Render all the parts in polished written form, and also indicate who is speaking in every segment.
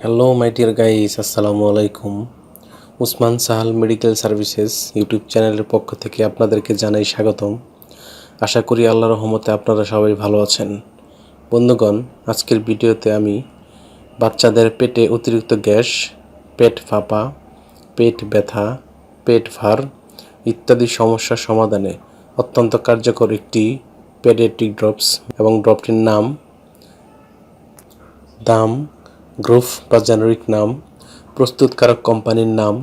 Speaker 1: Hello my dear guys, আসসালামু আলাইকুম। Usman Sahal medical services YouTube চ্যানেলের পক্ষ থেকে আপনাদেরকে জানাই স্বাগতম। আশা করি আল্লাহর রহমতে আপনারা সবাই ভালো আছেন। বন্ধুগণ, আজকের ভিডিওতে আমি বাচ্চাদের পেটে অতিরিক্ত গ্যাস, পেট ফাঁপা, পেট ব্যথা, পেট ভার ইত্যাদি সমস্যার সমাধানে অত্যন্ত কার্যকর একটি পেডিয়াট্রিক ড্রপস এবং ড্রপটির দাম, গ্রুপ বা জেনারিক নাম, প্রস্তুতকারক কোম্পানির নাম,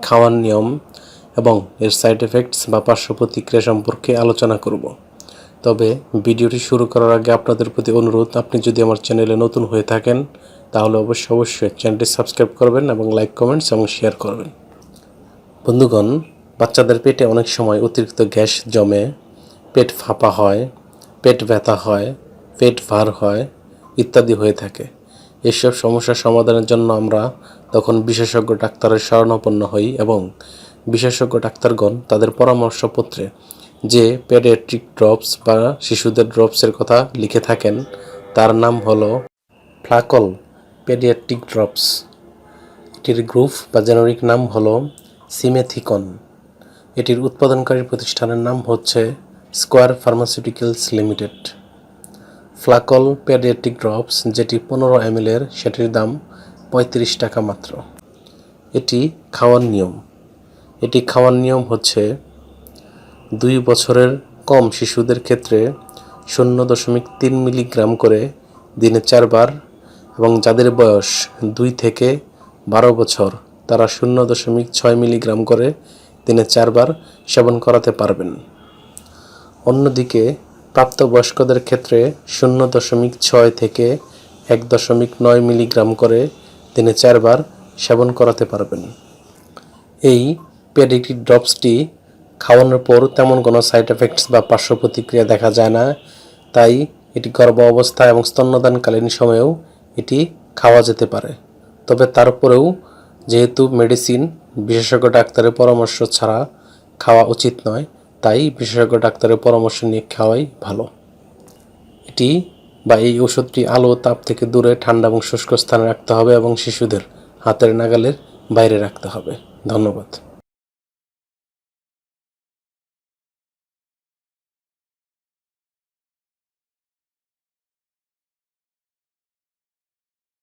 Speaker 1: খাওয়ার নিয়ম এবং এর সাইড এফেক্টস বা পার্শ্ব প্রতিক্রিয়া সম্পর্কে আলোচনা করব। তবে ভিডিওটি শুরু করার আগে আপনাদের প্রতি অনুরোধ, আপনি যদি আমার চ্যানেলে নতুন হয়ে থাকেন তাহলে অবশ্যই চ্যানেলটি সাবস্ক্রাইব করবেন এবং লাইক, কমেন্টস এবং শেয়ার করবেন। বন্ধুগণ, বাচ্চাদের পেটে অনেক সময় অতিরিক্ত গ্যাস জমে, পেট ফাঁপা হয়, পেট ব্যথা হয়, পেট ভার হয় ইত্যাদি হয়ে থাকে। এসব সমস্যার সমাধানের জন্য আমরা তখন বিশেষজ্ঞ ডাক্তারের শরণাপন্ন হই এবং বিশেষজ্ঞ ডাক্তারগণ তাদের পরামর্শপত্রে যে পেডিয়াট্রিক ড্রপস বা শিশুদের ড্রপসের কথা লিখে থাকেন তার নাম হলো ফ্লাকল পেডিয়াট্রিক ড্রপস। এটির গ্রুপ বা জেনারিক নাম হলো সিমেথিকন। এটির উৎপাদনকারী প্রতিষ্ঠানের নাম হচ্ছে Square Pharmaceuticals Limited. Flacol paediatric drops যেটি 15 ml সেটির দাম 35 টাকা মাত্র। এটি খাওয়ার নিয়ম হচ্ছে 2 বছরের কম শিশুদের ক্ষেত্রে 0.3 মিলিগ্রাম করে দিনে 4 বার এবং যাদের বয়স 2 থেকে 12 বছর তারা 0.6 মিলিগ্রাম করে দিনে 4 বার সেবন করাতে পারবেন। অন্যদিকে প্রাপ্তবয়স্কদের ক্ষেত্রে 0.6 থেকে 1.9 মিলিগ্রাম করে দিনে 4 বার সেবন করাতে পারবেন। এই পেডিয়াট্রিক ড্রপসটি খাওয়ানোর পর তেমন কোনো সাইড এফেক্টস বা পার্শ্ব প্রতিক্রিয়া দেখা যায় না, তাই এটি গর্ভ অবস্থা এবং স্তন্যদানকালীন সময়েও এটি খাওয়া যেতে পারে। তবে তারপরেও যেহেতু মেডিসিন বিশেষজ্ঞ ডাক্তারের পরামর্শ ছাড়া খাওয়া উচিত নয়, তাই বিশেষজ্ঞ ডাক্তারের পরামর্শ নিয়ে খাওয়াই ভালো। এই ওষুধটি আলো তাপ থেকে দূরে ঠান্ডা এবং শুষ্ক স্থানে রাখতে হবে এবং শিশুদের হাতের নাগালের বাইরে রাখতে হবে। ধন্যবাদ।